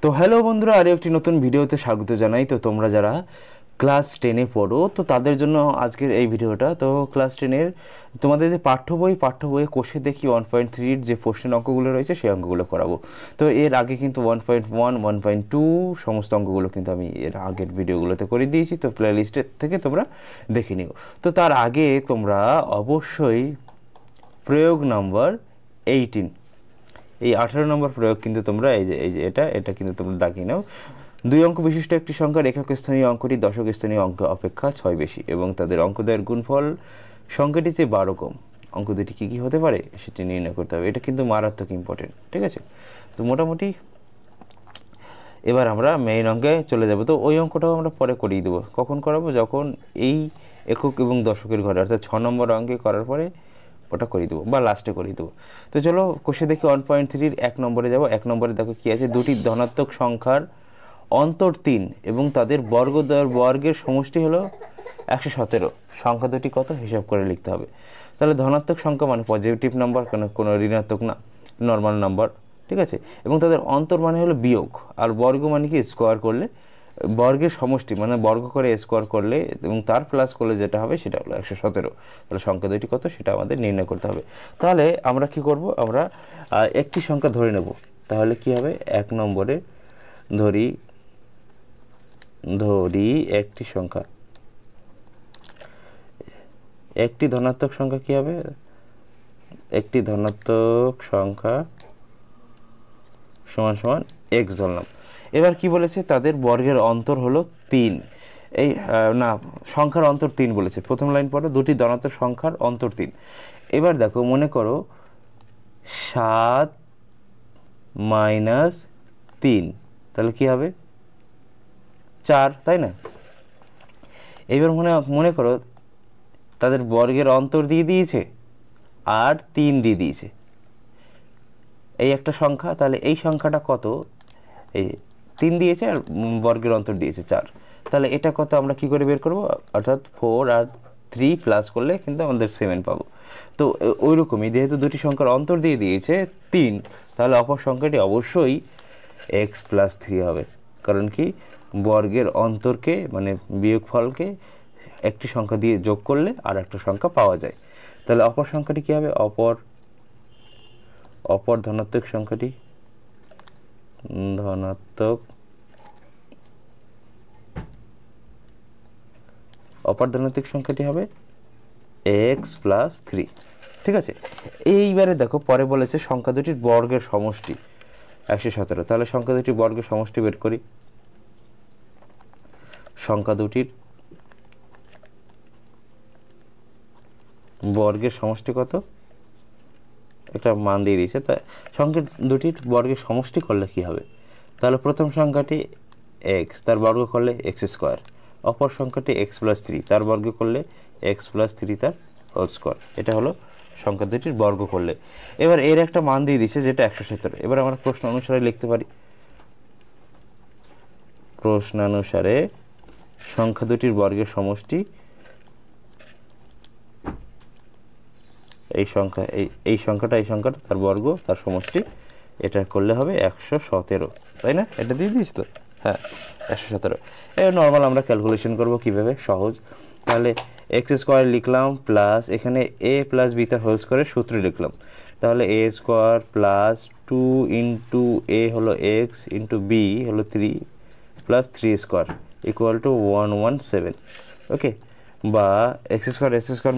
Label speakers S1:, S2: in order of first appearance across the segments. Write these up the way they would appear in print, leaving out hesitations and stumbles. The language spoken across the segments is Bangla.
S1: তো হ্যালো বন্ধুরা, আরও একটি নতুন ভিডিওতে স্বাগত জানাই। তো তোমরা যারা ক্লাস 10-এ পড়ো তো তাদের জন্য আজকের এই ভিডিওটা। তো ক্লাস 10-এর তোমাদের যে পাঠ্য বইয়ে কোষে দেখি 1.3-র যে প্রশ্নের অঙ্কগুলো রয়েছে সেই অঙ্কগুলো করাবো। তো এর আগে কিন্তু 1.1, 1.2 সমস্ত অঙ্কগুলো কিন্তু আমি এর আগের ভিডিওগুলোতে করে দিয়েছি, তো প্লে লিস্টের থেকে তোমরা দেখে নিও। তো তার আগে তোমরা অবশ্যই প্রয়োগ নাম্বার 18, এই 18 নম্বর প্রয়োগ কিন্তু তোমরা এই যে এটা কিন্তু তোমরা দাগিয়ে নাও। দুই অঙ্ক বিশিষ্ট একটি সংখ্যার একক স্থানীয় অঙ্কটি দশক স্থানীয় অঙ্ক অপেক্ষা 6 বেশি এবং তাদের অঙ্কদ্বয়ের গুণফল সংখ্যাটি চেয়ে 12 কম। অঙ্ক দুটি কী কী হতে পারে সেটি নির্ণয় করতে হবে। এটা কিন্তু মারাত্মক ইম্পর্টেন্ট, ঠিক আছে? তো মোটামুটি এবার আমরা মেইন অঙ্কে চলে যাব। তো ওই অঙ্কটাও আমরা পরে করিয়ে দেবো। কখন করাবো? যখন এই একক এবং দশকের ঘরে, অর্থাৎ 6 নম্বর অঙ্কে করার পরে ওটা করিয়ে দেবো বা লাস্টে করিয়ে দেবো। তো চলো কোষে দেখি 1.3-র 1 নম্বরে যাব। 1 নম্বরে দেখো কী আছে, দুটি ধনাত্মক সংখ্যার অন্তর 3 এবং তাদের বর্গের সমষ্টি হলো 117। সংখ্যা দুটি কত হিসাব করে লিখতে হবে। তাহলে ধনাত্মক সংখ্যা মানে পজিটিভ নাম্বার, কোনো ঋণাত্মক না, নর্মাল নাম্বার, ঠিক আছে? এবং তাদের অন্তর মানে হলো বিয়োগ, আর বর্গ মানে কি স্কোয়ার করলে বর্গের সমষ্টি, মানে বর্গ করে স্কোয়ার করলে এবং তার প্লাস করলে যেটা হবে সেটা হলো 117। তাহলে সংখ্যা দুটি কত সেটা আমাদের নির্ণয় করতে হবে। তাহলে আমরা কি করব, আমরা একটি সংখ্যা ধরে নেব। তাহলে কি হবে, 1 নম্বরে ধরি একটি সংখ্যা, একটি ধনাত্মক সংখ্যা কি হবে, একটি ধনাত্মক সংখ্যা সমান সমান এক্স ধরলাম। এবার কি বলেছে, তাদের বর্গের অন্তর হলো 3। এই না, সংখ্যার অন্তর 3 বলেছে। প্রথম লাইন পড়ো, দুটি ধনাত্মক সংখ্যার অন্তর 3। এবার দেখো, মনে করো 7 - 3, তাহলে কি হবে 4, তাই না? এইবার মনে করো তাদের বর্গের অন্তর দিয়ে দিয়েছে আর 3 দিয়ে দিয়েছে, এই একটা সংখ্যা। তাহলে এই সংখ্যাটা কত, এই 3 দিয়েছে আর বর্গের অন্তর দিয়েছে 4। তাহলে এটা কত আমরা কি করে বের করব, অর্থাৎ 4 আর 3 প্লাস করলে কিন্তু আমাদের 7 পাবো। তো ওই রকমই যেহেতু দুটি সংখ্যার অন্তর দিয়ে দিয়েছে 3, তাহলে অপর সংখ্যাটি অবশ্যই x+3 হবে। কারণ কি, বর্গের অন্তরকে মানে বিয়োগফলকে একটি সংখ্যা দিয়ে যোগ করলে আর একটা সংখ্যা পাওয়া যায়। তাহলে অপর সংখ্যাটি কী হবে, অপর ধনাত্মক সংখ্যাটি, অপর ধনাত্মক সংখ্যাটি হবে x+3, ঠিক আছে? এইবারে দেখো পরে বলেছে সংখ্যা দুটির বর্গের সমষ্টি 117। তাহলে সংখ্যা দুটির বর্গের সমষ্টি বের করি। সংখ্যা দুটির বর্গের সমষ্টি কত, একটা মান দিয়ে দিয়েছে। তা সংখ্যা দুটির বর্গের সমষ্টি করলে কি হবে, তাহলে প্রথম সংখ্যাটি x, তার বর্গ করলে x², অপর সংখ্যাটি x+3, তার বর্গ করলে x+3 তার হোল স্কোয়ার। এটা হলো সংখ্যা দুটির বর্গ করলে। এবার এর একটা মান দিয়ে দিচ্ছে যেটা 117। এবার আমরা প্রশ্ন অনুসারে লিখতে পারি, প্রশ্নানুসারে সংখ্যা দুটির বর্গের সমষ্টি, এই সংখ্যাটা তার বর্গ তার সমষ্টি, এটা করলে হবে 117, তাই না? এটা দিয়ে দিয়েছি তো, হ্যাঁ 117। এবার নর্মাল আমরা ক্যালকুলেশন করব কিভাবে, সহজ। তাহলে x² লিখলাম প্লাস এখানে a + b তার হোল স্কোয়ারের সূত্র লিখলাম। তাহলে a² + 2 * a হলো x * b হলো 3 + 3² = 117, ওকে? বা x²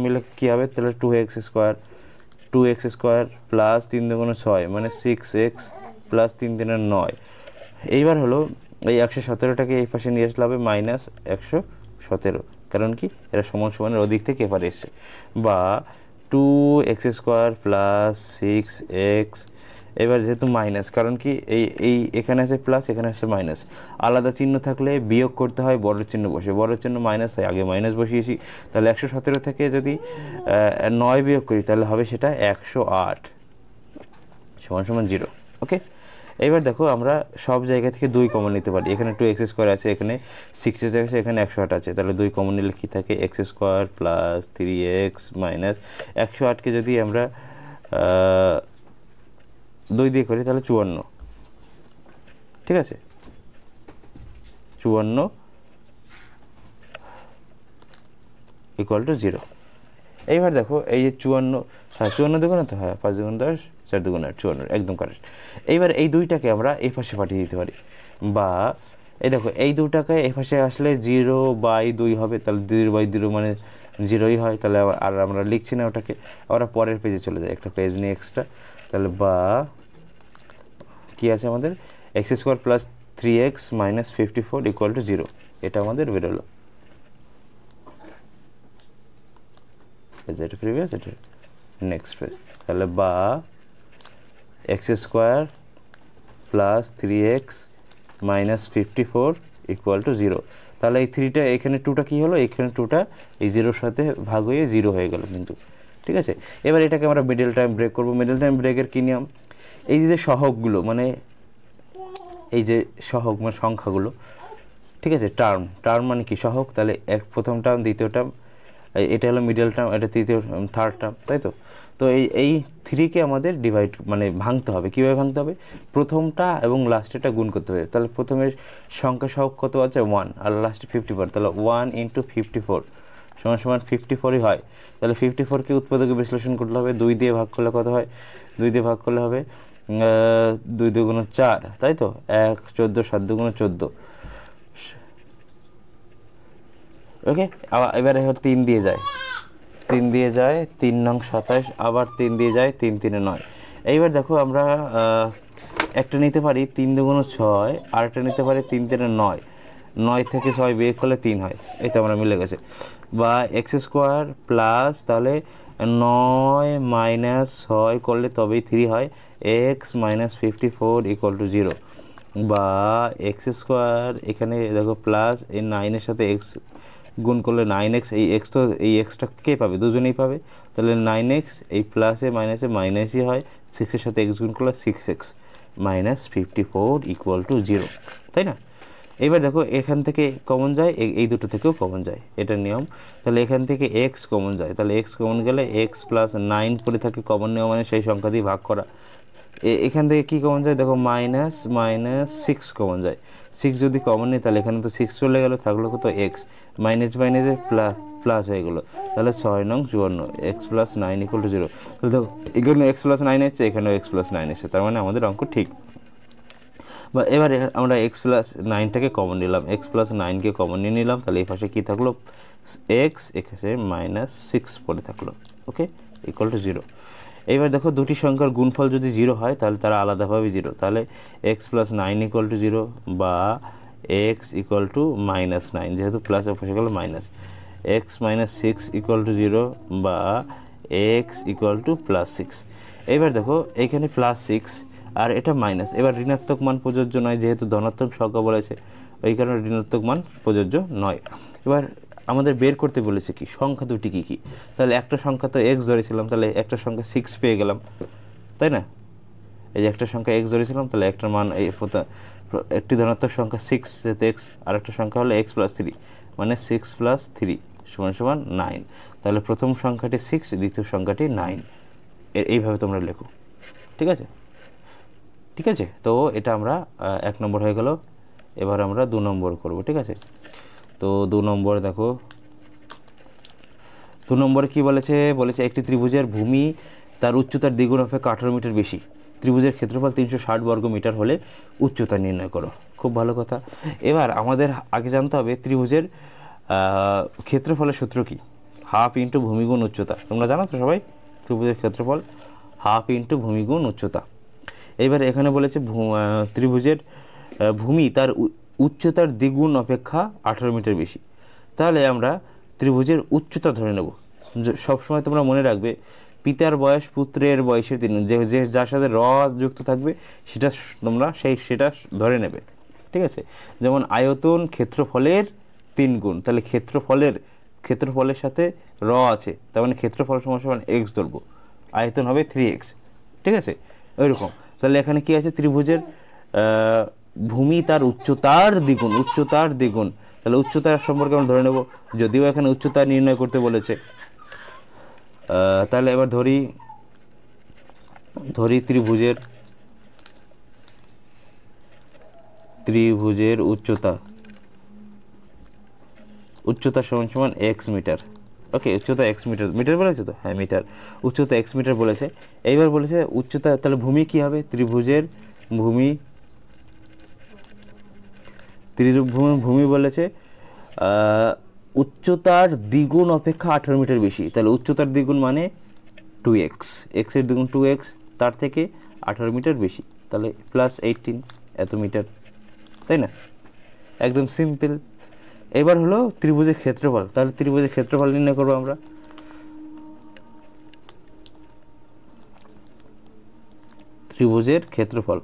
S1: মিলে কী হবে, তাহলে 2x² প্লাস 3 × 6 মানে 6x প্লাস 3 × 9। এইবার হলো এই 117টাকে এই পাশে নিয়ে আসলে হবে -117, কারণ কি এরা সমান সমানের ওদিক থেকে এপারে এসছে। বা 2x² প্লাস 6x, এবার যেহেতু মাইনাস, কারণ কি এই এখানে আছে প্লাস, এখানে আছে মাইনাস, আলাদা চিহ্ন থাকলে বিয়োগ করতে হয় বড় চিহ্ন বসে, বড় চিহ্ন মাইনাস হয়, আগে মাইনাস বসিয়েছি। তাহলে 117 থেকে যদি 9 বিয়োগ করি তাহলে হবে সেটা 108 = 0, ওকে? এবার দেখো আমরা সব জায়গা থেকে 2 কমন নিতে পারি। এখানে 2x² আছে, এখানে 6x আছে, এখানে 108 আছে, তাহলে 2 কমন নিলে কী থাকে, x² প্লাস 3x মাইনাস 108কে যদি আমরা 2 দিয়ে করি তাহলে 54, ঠিক আছে, 54 ইকুয়াল টু 0। এইবার দেখো এই যে 54, হ্যাঁ 54 দুগুণ তো, হ্যাঁ 5 দুগুণ 10, 4 দুগুণ 8, 54, একদম কারেক্ট। এইবার এই দুইটাকে আমরা এই পাশে পাঠিয়ে দিতে পারি, বা এই দেখো এই দুটাকে এই পাশে আসলে 0/2 হবে, তাহলে 2/2 মানে 0ই হয়, তাহলে আর আমরা লিখছি না ওটাকে, আমরা পরের পেজে চলে যাই, একটা পেজ নিয়ে এক্সট্রা। তাহলে বা কি আছে আমাদের, x² plus 3x minus 54 equal to 0, এটা আমাদের বেরোলো। এটা প্রিভিয়াস, এটা নেক্সট পেজ। তাহলে বা x² plus 3x minus 54 equal to 0। তাহলে এই 3টা এখানে 2টা কী হলো, এখানে 2টা এই 0-র সাথে ভাগ হয়ে 0 হয়ে গেল কিন্তু, ঠিক আছে। এবার এটাকে আমরা মিডল টাইম ব্রেক করবো। মিডল টাইম ব্রেকের কী নিয়ম, এই যে সহগগুলো মানে এই যে সহগ মানে সংখ্যাগুলো, ঠিক আছে, টার্ম মানে কি সহগ, তাহলে প্রথম টার্ম দ্বিতীয় টার্ম, এটা হলো মিডল টার্ম, এটা তৃতীয় থার্ড টার্ম, তাই তো। তো এই 3কে আমাদের ডিভাইড মানে ভাঙতে হবে। কীভাবে ভাঙতে হবে, প্রথমটা এবং লাস্টেরটা গুণ করতে হবে। তাহলে প্রথমের সংখ্যা সহগ কত আছে 1, আর লাস্টে 54, তাহলে 1 × 54 সমান 54ই হয়। তাহলে 54কে উৎপাদকে বিশ্লেষণ করতে হবে, 2 দিয়ে ভাগ করলে কত হয়, 2 দিয়ে ভাগ করলে হবে 2 দুগুণ 4, তাই তো, 1 14, 7 দুগুণ 14, ওকে। আবার এবারে 3 দিয়ে যায়, 3 দিয়ে যায় 3 নং 27, আবার 3 দিয়ে যায় 3 3 9। এইবার দেখো আমরা একটা নিতে পারি 3 দুগুণ 6, আর একটা নিতে পারি 3 3 9, 9 থেকে 6 বিয়োগ করলে 3 হয়, এই তো আমরা মিলে গেছে। বা x² প্লাস তাহলে 9 মাইনাস 6 করলে তবেই 3 হয়, x মাইনাস 54 ইকুয়াল টু 0। বা x² এখানে দেখো প্লাস এই 9-এর সাথে x গুণ করলে 9x, এই x তো এই এক্সটা কে পাবে, দুজনেই পাবে, তাহলে 9x এই প্লাসে মাইনাসে মাইনাসই হয়, 6-এর সাথে x গুণ করলে 6x মাইনাস 54 ইকুয়াল টু 0, তাই না। এবার দেখো এখান থেকে কমন যায়, এই দুটো থেকেও কমন যায়, এটা নিয়ম। তাহলে এখান থেকে x কমন যায়, তাহলে x কমন গেলে x প্লাস 9 পড়ে থাকে, কমন নেওয়া মানে সেই সংখ্যা দিয়ে ভাগ করা। এখান থেকে কী কমন যায় দেখো, -6 কমন যায়। 6 যদি কমন নেই তাহলে এখানে তো 6 চলে গেল, থাকলো কত x, মাইনাস মাইনাসে প্লাস হয়ে গেলো, তাহলে 6 নং 54, x প্লাস 9 ইকুয়াল টু 0। তাহলে দেখো এখানে x প্লাস 9 এসছে, এখানেও x প্লাস 9 এসছে, তার মানে আমাদের অঙ্ক ঠিক। বা এবারে আমরা x প্লাস 9টাকে কমন নিলাম, x প্লাস 9কে কমন নিয়ে নিলাম, তাহলে এই পাশে কী থাকলো x, এখানে -6 পড়ে থাকলো, ওকে, ইকুয়াল টু 0। এইবার দেখো দুটি সংখ্যার গুণফল যদি 0 হয় তাহলে তারা আলাদাভাবে 0, তাহলে x প্লাস 9 ইকুয়াল টু 0 বা x ইকুয়াল টু -9, যেহেতু প্লাস অফিসে গেল minus, x minus 6 equal to 0 বা x ইকুয়াল টু +6। এইবার দেখো এইখানে +6 আর এটা মাইনাস, এবার ঋণাত্মক মান প্রযোজ্য নয়, যেহেতু ধনাত্মক সংখ্যা বলেছে ওই কারণে ঋণাত্মক মান প্রযোজ্য নয়। এবার আমাদের বের করতে বলেছে কি সংখ্যা দুটি কী কী, তাহলে একটা সংখ্যা তো x ধরেছিলাম, তাহলে একটা সংখ্যা 6 পেয়ে গেলাম, তাই না। এই যে একটা সংখ্যা x ধরেছিলাম, তাহলে একটার মান এই একটি ধনাত্মক সংখ্যা 6 যেহেতু x, আর একটা সংখ্যা হলো x প্লাস 3 মানে 6 প্লাস 3 সমান 9, তাহলে প্রথম সংখ্যাটি 6, দ্বিতীয় সংখ্যাটি 9, এইভাবে তোমরা লেখো, ঠিক আছে। ঠিক আছে, তো এটা আমরা 1 নম্বর হয়ে গেল। এবার আমরা 2 নম্বর করব, ঠিক আছে। তো 2 নম্বর দেখো, 2 নম্বরে কী বলেছে, একটি ত্রিভুজের ভূমি তার উচ্চতার দ্বিগুণ অপেক্ষা 18 মিটার বেশি, ত্রিভুজের ক্ষেত্রফল 360 বর্গ মিটার হলে উচ্চতা নির্ণয় করো। খুব ভালো কথা। এবার আমাদের আগে জানতে হবে ত্রিভুজের ক্ষেত্রফলের সূত্র কী, হাফ ইন্টু ভূমি গুণ উচ্চতা, তোমরা জানো তো সবাই, ত্রিভুজের ক্ষেত্রফল হাফ ইন্টু ভূমি গুণ উচ্চতা। এইবার এখানে বলেছে ত্রিভুজের ভূমি তার উচ্চতার দ্বিগুণ অপেক্ষা 18 মিটার বেশি, তাহলে আমরা ত্রিভুজের উচ্চতা ধরে নেব। সবসময় তোমরা মনে রাখবে পিতার বয়স পুত্রের বয়সের 3 গুণ, যে যার সাথে যুক্ত থাকবে তোমরা সেটা ধরে নেবে, ঠিক আছে। যেমন আয়তন ক্ষেত্রফলের 3 গুণ, তাহলে ক্ষেত্রফলের সাথে আছে, তার মানে ক্ষেত্রফল সমান x ধরবো, আয়তন হবে 3x, ঠিক আছে, ওইরকম। তাহলে এখানে কি আছে, ত্রিভুজের ভূমি তার উচ্চতার দ্বিগুণ, তাহলে উচ্চতার সম্পর্কে আমরা ধরে নেব, যদিও এখানে উচ্চতা নির্ণয় করতে বলেছে। তাহলে এবার ধরি ত্রিভুজের ত্রিভুজের উচ্চতা সমান সমান এক্স মিটার। ওকে, উচ্চতা এক্স মিটার, মিটার বলেছে তো, হ্যাঁ মিটার, উচ্চতা এক্স মিটার বলেছে। এইবার বলেছে উচ্চতা, তাহলে ভূমি কি হবে, ত্রিভুজের ভূমি, ভূমি বলেছে উচ্চতার দ্বিগুণ অপেক্ষা 18 মিটার বেশি। তাহলে উচ্চতার দ্বিগুণ মানে 2x, এক্সের দ্বিগুণ 2x, তার থেকে 18 মিটার বেশি, তাহলে প্লাস 18 এত মিটার, তাই না? একদম সিম্পল। এবার হলো ত্রিভুজের ক্ষেত্রফল। তাহলে ত্রিভুজের ক্ষেত্রফল নির্ণয় করবো আমরা। ত্রিভুজের ক্ষেত্রফল,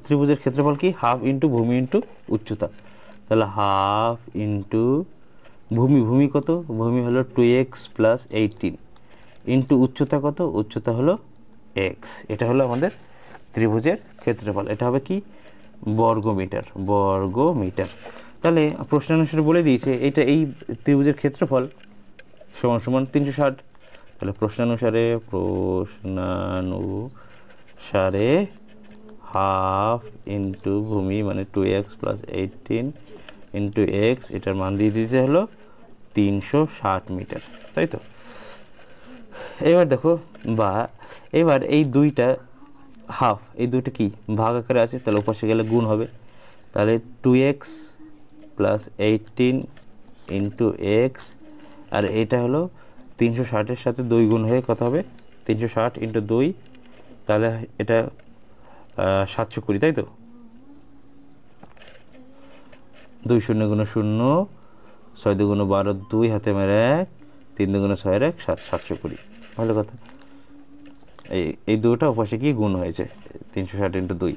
S1: ত্রিভুজের ক্ষেত্রফল কি, হাফ ইন্টু ভূমি ইন্টু উচ্চতা। তাহলে হাফ ইন্টু ভূমি কত, ভূমি হলো 2x প্লাস 18 ইন্টু উচ্চতা কত, উচ্চতা হলো x। এটা হলো আমাদের ত্রিভুজের ক্ষেত্রফল। এটা হবে কি, বর্গমিটার, তাহলে প্রশ্ন অনুসারে বলে দিয়েছে এটা, এই ত্রিভুজের ক্ষেত্রফল সমান সমান 360। তাহলে প্রশ্নানুসারে হাফ ইন্টু ভূমি মানে 2x প্লাস 18 ইন্টু এক্স, এটার মান দিয়ে দিয়েছে হলো 360 মিটার, তাই তো? এবার দেখো, বা এবার এই দুইটা হাফ, এই দুইটা কি ভাগ আকারে আছে, তাহলে ওপাশে গেলে গুণ হবে। তাহলে 2x প্লাস 18 ইন্টু এক্স, আর এটা হলো 360-এর সাথে 2 গুণ হয়ে কত হবে, 360 ইন্টু 2, তাহলে এটা 720, তাই তো? 2 শূন্য গুণ 0, 6 দুগুণ 12, 2 হাতে মেরে 1, 3 দুগুণ 6 1, 720, ভালো কথা। এই দুটো ওপাশে কি গুণ হয়েছে 360 ইন্টু 2।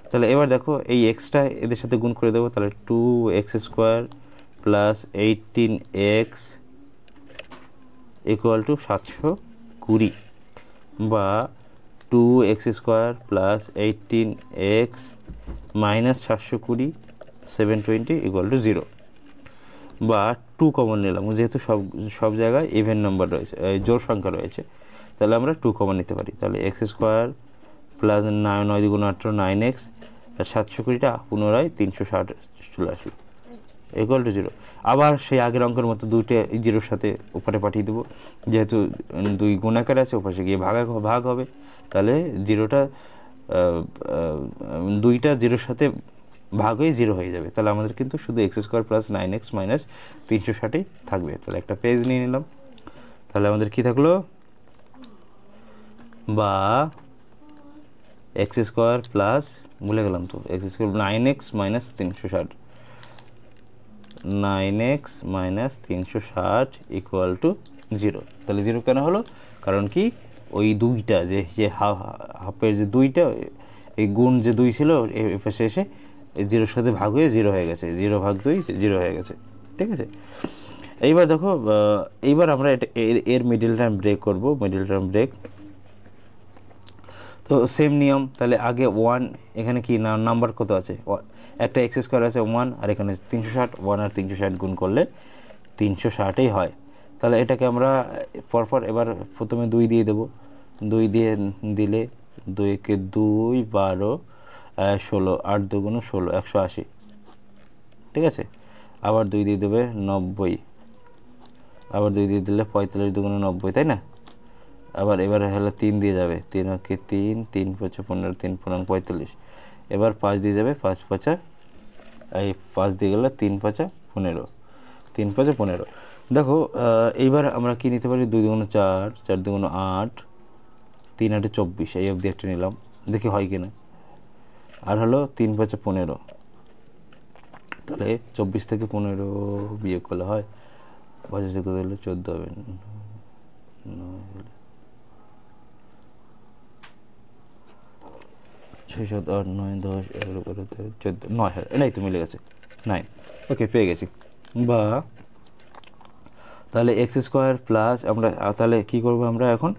S1: তাহলে এবার দেখো এই এক্সটা এদের সাথে গুণ করে দেবো, তাহলে 2x² plus 18x equal to 720, বা 2x² plus 18x minus 720 720 equal to 0, বা 2 কমন নিলাম, যেহেতু সব জায়গায় ইভেন নাম্বার রয়েছে, জোড় সংখ্যা রয়েছে, তাহলে আমরা 2 কমন নিতে পারি। তাহলে x² প্লাস 9 দুগুণ 18 9x, আর 720টা পুনরায় 360 চলে আসবে ইকুয়াল টু 0। আবার সেই আগের অঙ্কের মতো দুইটা জিরোর সাথে ওপারে পাঠিয়ে দেবো, যেহেতু 2 গুণাকার আছে, ওপাশে গিয়ে ভাগ হবে, তাহলে জিরোটা 2টা জিরোর সাথে ভাগ হয়ে 0 হয়ে যাবে। তাহলে আমাদের কিন্তু শুধু x² প্লাস 9x মাইনাস 360 থাকবে। তাহলে একটা পেজ নিয়ে নিলাম। তাহলে আমাদের কি থাকলো, বা x² প্লাস, ভুলে গেলাম তো, x² 9x minus 360, 9x minus 360 equal to 0। তাহলে 0 কেন হলো, কারণ কি ওই দুইটা যে হাফের যে দুইটা, এই গুণ যে 2 ছিল এর পাশে এসে 0-এর সাথে ভাগ হয়ে 0 হয়ে গেছে, 0 ভাগ 2 0 হয়ে গেছে, ঠিক আছে? এইবার দেখো, এইবার আমরা এর মিডল টার্ম ব্রেক করব, মিডল টার্ম ব্রেক। তো সেম নিয়ম, তাহলে আগে 1, এখানে কি নাম্বার কত আছে, একটা x² আছে 1, আর এখানে 360, 1 আর 360 গুণ করলে 360ই হয়। তাহলে এটাকে আমরা পরপর এবার প্রথমে 2 দিয়ে দেবো, 2 দিয়ে দিলে 2 কে 2 12 16, 8 দুগুণ 16 180, ঠিক আছে? আবার 2 দিয়ে দেবে 90, আবার 2 দিয়ে দিলে 45 দুগুণ 90, তাই না? আবার এবার হলো 3 দিয়ে যাবে, 3 কে 3, 3 5 15, 3 15 45, এবার 5 দিয়ে যাবে, 5 5 এই 5 দিয়ে গেলে 3 5 15, 3 5 15। দেখো এইবার আমরা কি নিতে পারি, 2 দুগুণ 4, 4 দুগুণ 8, 3 8 24, এই অবধি একটা নিলাম, দেখি হয় কিনা। আর হলো 3 5 15, তাহলে 24 থেকে 15 বিয়োগ করলে হয় 5 থেকে দিলে 14 হবে, 6 7 8 9 10 11 12 13 14 9 হয়, এটাই তো মিলে গেছে 9। ওকে, পেয়ে গেছি। বা তাহলে x² প্লাস, আমরা তাহলে কি করব আমরা এখন,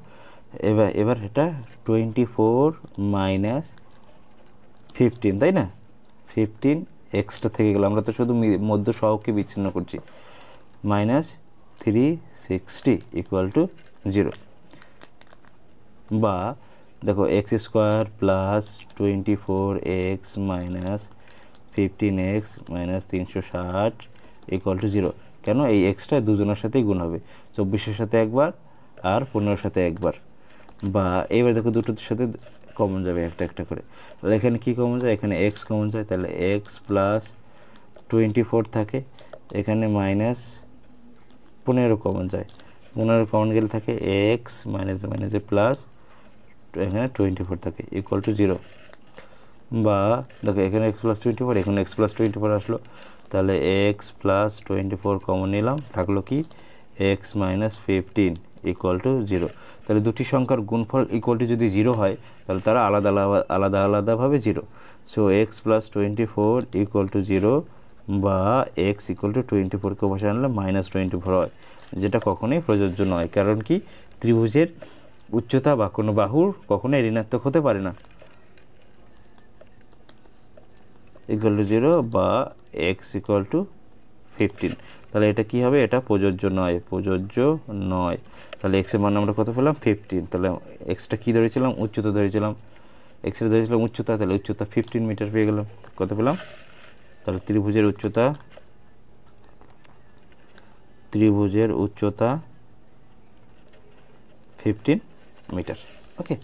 S1: এবার এটা 24 মাইনাস 15, তাই না? 15 এক্সট্রা থেকে গেল, আমরা তো শুধু মধ্য সহগকে বিচ্ছিন্ন করছি, মাইনাস 360 ইকুয়াল টু 0। বা দেখো x square plus 24x minus 15x minus 360 equal to 0। কেন? এই এক্সটা দুজনের সাথেই গুণ হবে, 24-এর সাথে একবার আর 15-এর সাথে একবার। বা এবার দেখো দুটোর সাথে কমন যাবে একটা একটা করে, তাহলে এখানে কী কমন যায়? এখানে এক্স কমন যায়, তাহলে এক্স প্লাস 24 থাকে, এখানে মাইনাস 15 কমন যায়, 15 কমন গেলে থাকে এক্স মাইনাস মাইনাসে প্লাস এখানে 24 থাকে ইকুয়াল টু 0। বা দেখো এখানে এক্স প্লাস 24, এখানে এক্স প্লাস 24 আসলো, তাহলে এক্স প্লাস 24 কমন নিলাম, থাকলো কি এক্স মাইনাস 15 ইকুয়াল টু 0। তাহলে দুটি সংখ্যার গুণফল ইকুয়াল টু যদি 0 হয় তাহলে তারা আলাদা আলাদা আলাদাভাবে 0। So x plus 24 equal to 0 বা এক্স ইকুয়াল টু 24কে বসে আনলে মাইনাস 24 হয়, যেটা কখনোই প্রযোজ্য নয়। কারণ কি? ত্রিভুজের উচ্চতা বা কোনো বাহুর কখনোই ঋণাত্মক হতে পারে না। ইকুয়াল টু 0 বা এক্স ইকুয়াল টু 15, তাহলে এটা কি হবে? এটা প্রযোজ্য নয়, প্রযোজ্য নয়। তাহলে এক্সের মান আমরা কত পেলাম? 15। তাহলে এক্সটা কী ধরেছিলাম? উচ্চতা ধরেছিলাম, এক্সের ধরেছিলাম উচ্চতা, তাহলে উচ্চতা 15 মিটার পেয়ে গেলাম। কত পেলাম? তাহলে ত্রিভুজের উচ্চতা 15 মিটার। ওকে,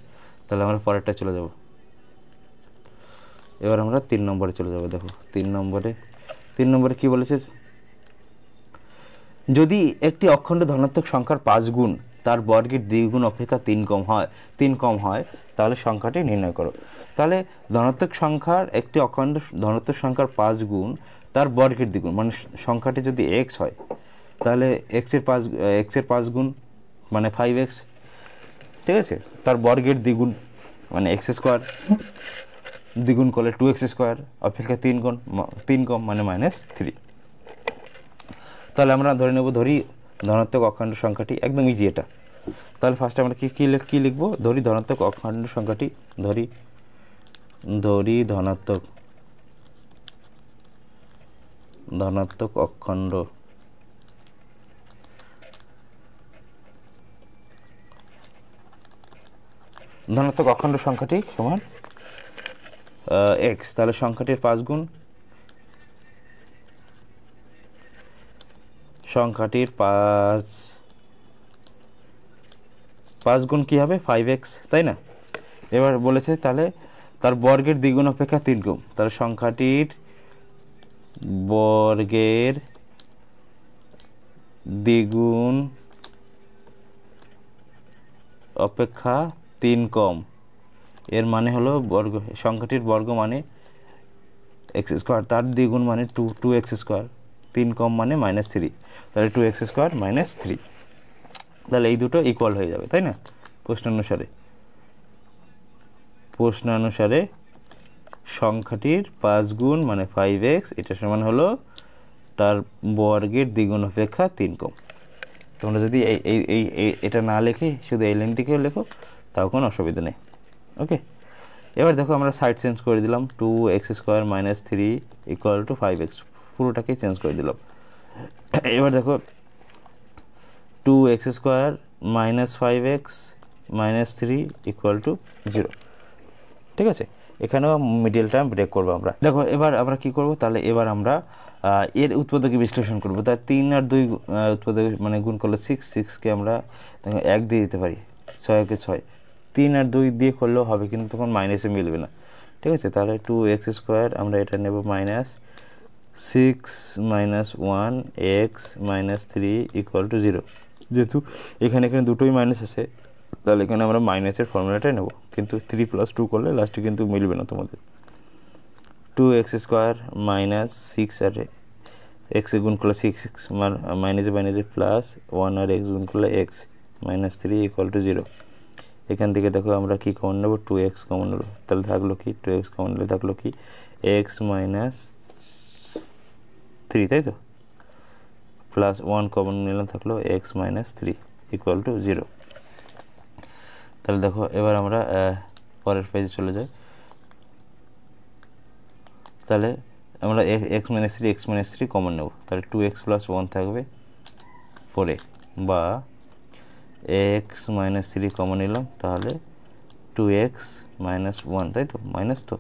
S1: তাহলে আমরা পরেরটা চলে যাব। এবার আমরা 3 নম্বরে চলে যাব। দেখো 3 নম্বরে কি বলেছে? যদি একটি অখণ্ড ধনাত্মক সংখ্যার 5 গুণ তার বর্গের দ্বিগুণ অপেক্ষা 3 কম হয় তাহলে সংখ্যাটি নির্ণয় করো। তাহলে ধনাত্মক সংখ্যার একটি অখণ্ড ধনাত্মক সংখ্যার 5 গুণ তার বর্গের দ্বিগুণ, মানে সংখ্যাটি যদি এক্স হয় তাহলে এক্সের 5 গুণ মানে 5x, ঠিক আছে? তার বর্গের দ্বিগুণ মানে এক্স স্কোয়ার, দ্বিগুণ করলে 2x স্কোয়ার অপেক্ষা 3 কম মানে -3। তাহলে আমরা ধরি ধনাত্মক অখণ্ড সংখ্যাটি, একদম ইজি এটা। তাহলে ফার্স্টে আমরা কি লিখব? ধরি ধনাত্মক অখণ্ড সংখ্যাটি, ধরি ধনাত্মক অখণ্ড সংখ্যাটি সমান এক্স। তাহলে সংখ্যাটির 5 গুণ, সংখ্যাটির 5 গুণ কী হবে? 5x, তাই না? এবার বলেছে তাহলে তার বর্গের দ্বিগুণ অপেক্ষা 3 গুণ, তাহলে সংখ্যাটির বর্গের দ্বিগুণ অপেক্ষা 3 কম, এর মানে হলো সংখ্যাটির বর্গ মানে এক্স স্কোয়ার, তার দ্বিগুণ মানে 2x স্কোয়ার, 3 কম মানে -3, তাহলে 2x স্কোয়ার -3। তাহলে এই দুটো ইকুয়াল হয়ে যাবে, তাই না? প্রশ্নানুসারে সংখ্যাটির 5 গুণ মানে 5x, এটা সমান হলো তার বর্গের দ্বিগুণ অপেক্ষা 3 কম। তোমরা যদি এটা না লিখে শুধু এই লাইন থেকেও লেখো তাও কোনো অসুবিধা নেই। ওকে, এবার দেখো আমরা সাইড চেঞ্জ করে দিলাম, 2x square -3 equal to 5x, পুরোটাকেই চেঞ্জ করে দিলাম। এবার দেখো 2x square -5x -3 equal two 0, ঠিক আছে? এখানেও মিডল টার্ম ব্রেক করবো আমরা। দেখো এবার আমরা কি করব? তাহলে এবার আমরা এর উৎপাদকে বিশ্লেষণ করব। তাই 3 আর 2 উৎপাদক মানে গুণ করলে 6কে আমরা 1 দিয়ে দিতে পারি, 6কে 6, 3 আর 2 দিয়ে করলেও হবে, কিন্তু তখন মাইনাসে মিলবে না, ঠিক আছে? তাহলে 2x স্কোয়ার আমরা এটা নেব -6 -1x -3 ইকুয়াল টু 0। যেহেতু এখানে দুটোই মাইনাস আছে তাহলে এখানে আমরা মাইনাসের ফর্মুলাটাই নেব, কিন্তু 3 + 2 করলে লাস্টে কিন্তু মিলবে না তোমাদের। 2x স্কোয়ার -6 আর এক্সে গুণ করলে 6 মাইনাসে প্লাস 1 আর x গুণ করলে x -3 ইকুয়াল টু 0। এখান থেকে দেখো আমরা কি কমন নেব? 2x কমন নেব, তাহলে থাকলো কি 2x কমন নিলে থাকলো কি x -3, তাই তো? প্লাস 1 কমন নিলাম, থাকলো x -3 ইকুয়াল টু 0। তাহলে দেখো এবার আমরা পরের পেজে চলে যাই। তাহলে আমরা x -3 কমন নেব, তাহলে 2x + 1 থাকবে পরে, বা x -3 কমন নিলাম, তাহলে 2x মাইনাস ওয়ান, তাই তো? মাইনাস তো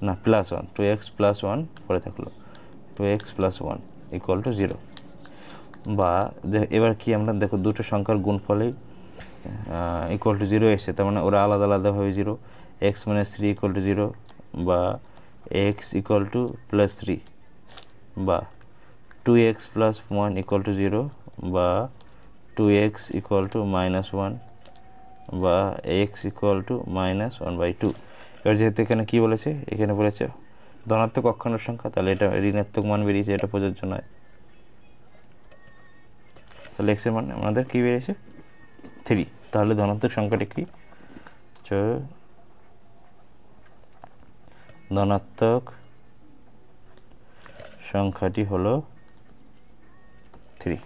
S1: না, plus one, 2x plus one পরে থাকলো 2x plus one equal to 0। বা এবার কি আমরা দেখো দুটো সংখ্যার গুণফলেই ইকুয়াল টু 0 এসছে, তার মানে ওরা আলাদা আলাদাভাবে 0, x মাইনাস 3 ইকুয়াল টু 0, বা x ইকুয়াল টু প্লাস 3, বা 2x প্লাস 1 ইকুয়াল টু 0, বা 2x ইকুয়াল টু মাইনাস 1, বা x ইকুয়াল টু মাইনাস 1/2। এবার যেহেতু এখানে কী বলেছে, এখানে বলেছে ধনাত্মক অক্ষাংশ সংখ্যা, তাহলে এটা ঋণাত্মক মান বেরিয়েছে, এটা প্রযোজ্য নয়। তাহলে x এর মান আমাদের কী বেরিয়েছে 3। তাহলে ধনাত্মক সংখ্যাটি কি? ধনাত্মক সংখ্যাটি হলো 3।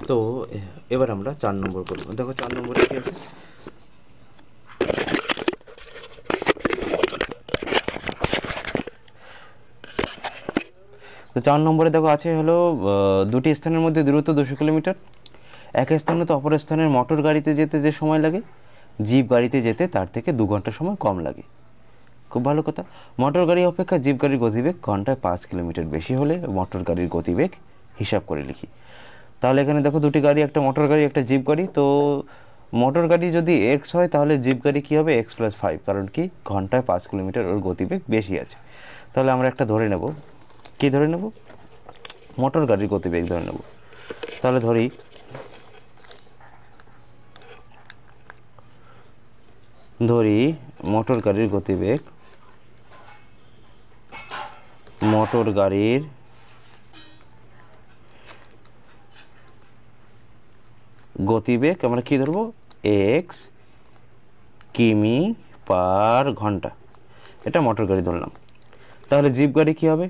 S1: তো এবার আমরা 4 নম্বর করবো। দেখো 4 নম্বরে কি আছে, তো 4 নম্বরে দেখো আছে হলো দুটি স্থানের মধ্যে দূরত্ব 200 কিলোমিটার। এক স্থান হতে অপর স্থানের মোটর গাড়িতে যেতে যে সময় লাগে, জিপ গাড়িতে যেতে তার থেকে 2 ঘন্টা সময় কম লাগে। খুব ভালো কথা। মোটর গাড়ি অপেক্ষা জিপ গাড়ির গতিবেগ ঘন্টায় 5 কিলোমিটার বেশি হলে মোটর গাড়ির গতিবেগ হিসাব করে লিখি। তাহলে এখানে দেখো দুটি গাড়ি, একটা মোটর গাড়ি একটা জিপ গাড়ি। তো মোটর গাড়ি যদি এক্স হয় তাহলে জিপ গাড়ি কী হবে x+5, কারণ কি ঘন্টায় 5 কিলোমিটার ওর গতিবেগ বেশি আছে। তাহলে আমরা একটা ধরে নেব, কি ধরে নেব? মোটর গাড়ির গতিবেগ ধরে নেব। তাহলে ধরি মোটর গাড়ির গতিবেগ, মোটর গাড়ির গতিবেগ আমরা কি ধরবো x কিমি পার ঘন্টা, এটা মোটর গাড়ি ধরলাম। তাহলে জিপ গাড়ি কি হবে?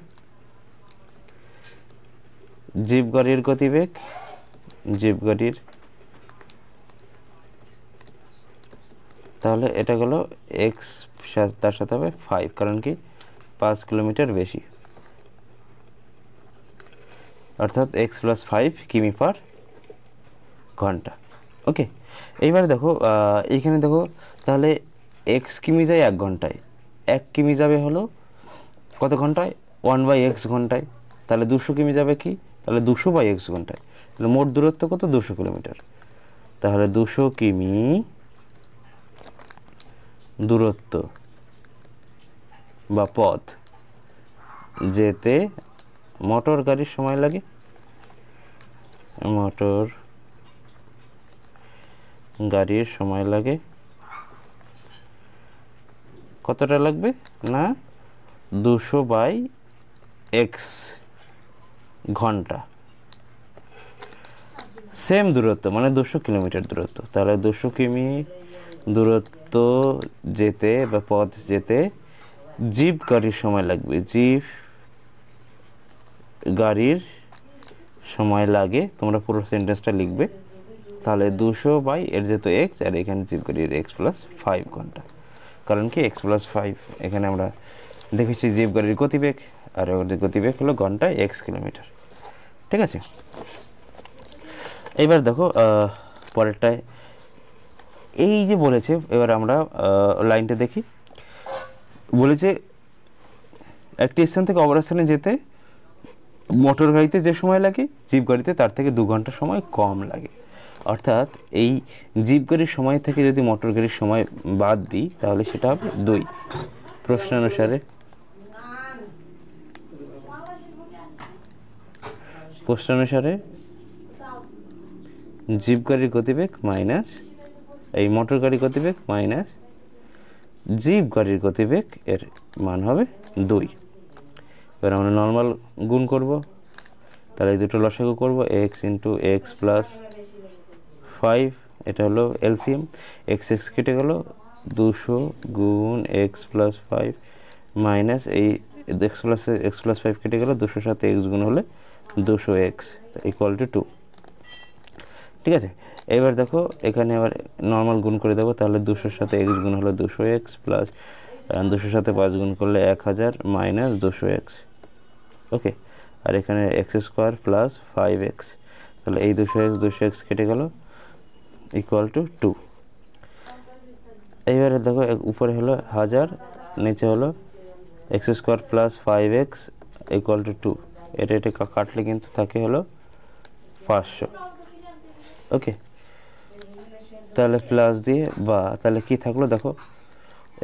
S1: জিপ গাড়ির গতিবেগ, জিপ গাড়ির, তাহলে এটা গেল x, তার সাথে হবে 5, কারণ কি 5 কিলোমিটার বেশি, অর্থাৎ x+5 কিমি পার ঘন্টা। ওকে, এইবারে দেখো এইখানে দেখো তাহলে x কিমি যায় 1 ঘন্টায়, 1 কিমি যাবে হলো কত ঘন্টায়? 1/x ঘন্টায়। তাহলে 200 কিমি যাবে কি? তাহলে 200/x ঘন্টায়। তাহলে মোট দূরত্ব কত? 200 কিলোমিটার। তাহলে 200 কিমি দূরত্ব বা পথ যেতে মোটর গাড়ির সময় লাগে, মোটর গাড়ির সময় লাগে কতটা লাগবে না 200/x ঘন্টা। সেম দূরত্ব মানে 200 কিলোমিটার দূরত্ব। তাহলে 200 কিমি দূরত্ব যেতে বা পথ যেতে জিপ গাড়ির সময় লাগবে, জিপ গাড়ির সময় লাগে। তোমরা পুরো সেন্টেন্সটা লিখবে। তাহলে 200 এর যেহেতু x, আর এখানে জিপ গাড়ির x+5 ঘন্টা, কারণ কি x+5 এখানে আমরা দেখেছি জিপ গাড়ির গতিবেগ, আর ওদের গতিবেগ হলো ঘন্টায় x কিলোমিটার। ঠিক আছে, এবার দেখো পরেরটায় এই যে বলেছে, এবার আমরা লাইনটা দেখি। বলেছে একটি স্থান থেকে অপর স্থানে যেতে মোটর গাড়িতে যে সময় লাগে জিপ গাড়িতে তার থেকে 2 ঘন্টা সময় কম লাগে। অর্থাৎ এই জিপ গাড়ির সময় থেকে যদি মোটর গাড়ির সময় বাদ দিই তাহলে সেটা হবে 2। প্রশ্নানুসারে জিপ গাড়ির গতিবেগ মাইনাস এই মোটর গাড়ির গতিবেগ মাইনাস জিপ গাড়ির গতিবেগ এর মান হবে 2। এবার আমরা নর্মাল গুণ করব, তাহলে এই দুটো লসাগু করব, x × x+5, এটা হলো এলসিএম, x কেটে গেল 200 গুণ x+5 মাইনাস এই x+5 কেটে গেল 200 সাথে x গুণ হলে 200x ইকুয়াল টু 2। ঠিক আছে, এবার দেখো এখানে আবার নর্মাল গুণ করে দেবো। তাহলে 200 সাথে x গুণ হলো 200x প্লাস 200 সাথে 5 গুণ করলে 1000 মাইনাস 200x। ওকে, আর এখানে x² প্লাস 5x। তাহলে এই 200x কেটে গেল ইকুয়াল টু 2। এইবারে দেখো উপরে হলো 1000, নিচে হলো x square plus 5x equal to 2। এটা কাটলে কিন্তু থাকে হলো 500। ওকে, তাহলে প্লাস দিয়ে বা তাহলে কি থাকলো দেখো,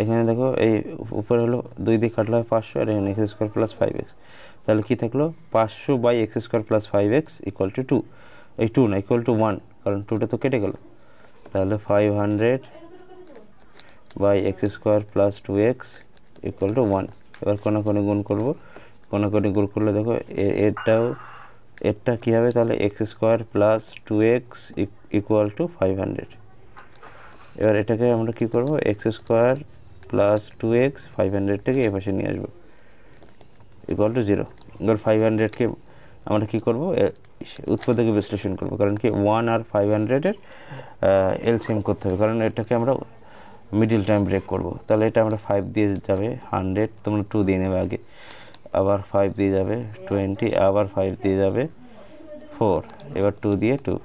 S1: এখানে দেখো এই উপরে হলো 2 দিয়ে কাটলে হয় 500, আর এখানে এক্স স্কোয়ার প্লাস 5x, তাহলে কি থাকলো 500 by X square plus 5x equal to 2। এই 2 না, ইকুয়াল টু 1, কারণ 2টা তো কেটে গেল। তাহলে 500 by X square plus 2x equal to 1। এবার কোনাকুনি গুণ করবো, কোনাকুনি গুণ করলে দেখো এরটা কী হবে, তাহলে x square plus 2x equal two 500। এবার এটাকে আমরা কী করবো, এক্স স্কোয়ার প্লাস 2x 500টাকে এ পাশে নিয়ে আসবো ইকুয়াল টু 0। এবার 500কে আমরা কী করবো, উৎপাদকে বিশ্লেষণ করবো, কারণ কি 1 আর 500-এর এলসিএম করতে হবে, কারণ এটাকে আমরা মিডিল টাইম ব্রেক করব। তাহলে এটা আমরা 5 দিয়ে যাবে 100, তোমরা 2 দিয়ে নেবে আগে, আবার 5 দিয়ে যাবে 20, আবার 5 দিয়ে যাবে 4, এবার 2 দিয়ে 2।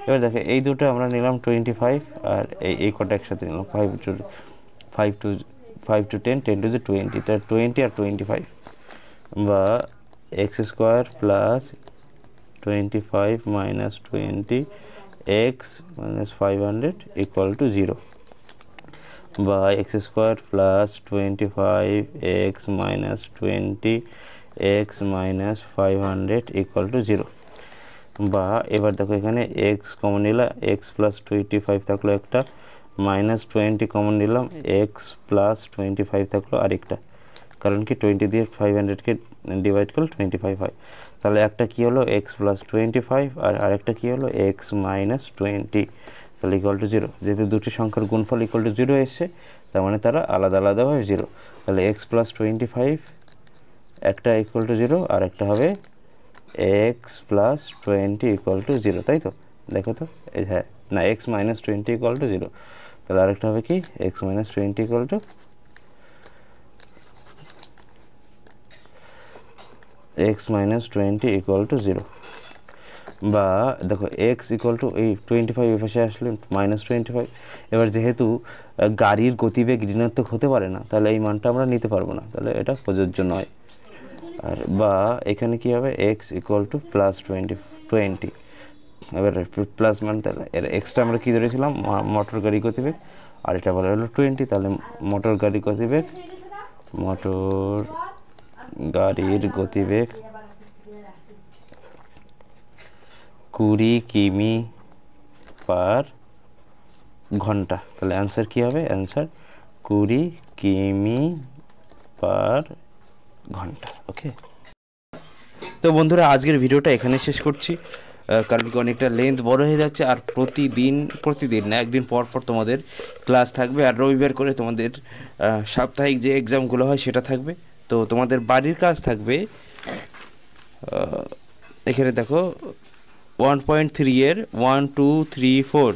S1: এবার দেখো এই দুটো আমরা নিলাম 25, আর এই কটা একসাথে নিলাম 5 to 10, 10 to the 20, এটা 20 আর 25, বা x square plus 25 minus 20 x minus 500 equal to 0, বা x square plus 25 x minus 20 x minus 500 equal to 0। বা এবার দেখো এখানে এক্স কমন নিলাম, এক্স প্লাস 25 থাকলো একটা, মাইনাস 20 কমন নিলাম, এক্স প্লাস 25 থাকলো আরেকটা, কারণ কি 20 দিয়ে 500কে ডিভাইড করলে 25 হয়। তাহলে একটা কী হলো এক্স প্লাস 25, আর আরেকটা কী হলো এক্স মাইনাস 20, তাহলে ইকুয়াল টু 0। যেহেতু দুটি সংখ্যার গুণফল ইকুয়াল টু 0 এসছে, তার মানে তারা আলাদা আলাদাভাবে 0। তাহলে এক্স প্লাস 25 একটা ইকুয়াল টু 0, আর একটা হবে এক্স প্লাস 20 ইকুয়াল টু 0, তাই তো? দেখো তো, এই হ্যাঁ না, এক্স মাইনাস 20 ইকুয়াল টু 0, তাহলে আরেকটা হবে কি x minus 20 equal to x minus 20 equal to 0। বা দেখো এক্স ইকুয়াল টু এই 25 এ পাশে আসলে মাইনাস 25। এবার যেহেতু গাড়ির গতিবেগ ঋণাত্মক হতে পারে না, তাহলে এই মানটা আমরা নিতে পারবো না, তাহলে এটা প্রযোজ্য নয়। আর বা এখানে কী হবে এক্স ইকুয়াল টু প্লাস 20। এবার প্লাস মান, তাহলে এর এক্সট্রা আমরা কী ধরেছিলাম মোটর গাড়ি গতিবেগ, আর এটা বলা হলো 20, তাহলে মোটর গাড়ি গতিবেগ, মোটর গাড়ির গতিবেগ 20 কিমি পার ঘন্টা। তাহলে অ্যান্সার কী হবে, অ্যান্সার 20 কিমি পার ঘন্টা। ওকে, তো বন্ধুরা আজকের ভিডিওটা এখানে শেষ করছি, কারণ কি অনেকটা লেন্থ বড় হয়ে যাচ্ছে, আর প্রতিদিন না, একদিন পর পর তোমাদের ক্লাস থাকবে, আর রবিবার করে তোমাদের সাপ্তাহিক যে এক্সামগুলো হয় সেটা থাকবে। তো তোমাদের বাড়ির কাজ থাকবে, এখানে দেখো 1.3 এর 1 2 3 4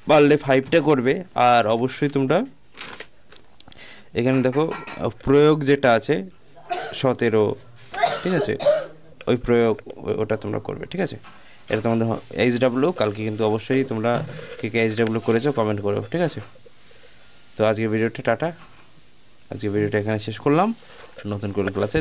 S1: পারলে 5টা করবে। আর অবশ্যই তোমরা এখানে দেখো প্রয়োগ যেটা আছে 17, ঠিক আছে, ওই প্রয়োগ ওটা তোমরা করবে, ঠিক আছে। এটা তোমাদের এইচডাব্লিউ, কালকে কিন্তু অবশ্যই তোমরা কে কে এইচডাব্লিউ করেছো কমেন্ট করো, ঠিক আছে। তো আজকে ভিডিওটা টাটা, আজকে ভিডিওটা এখানে শেষ করলাম, নতুন করে ক্লাসে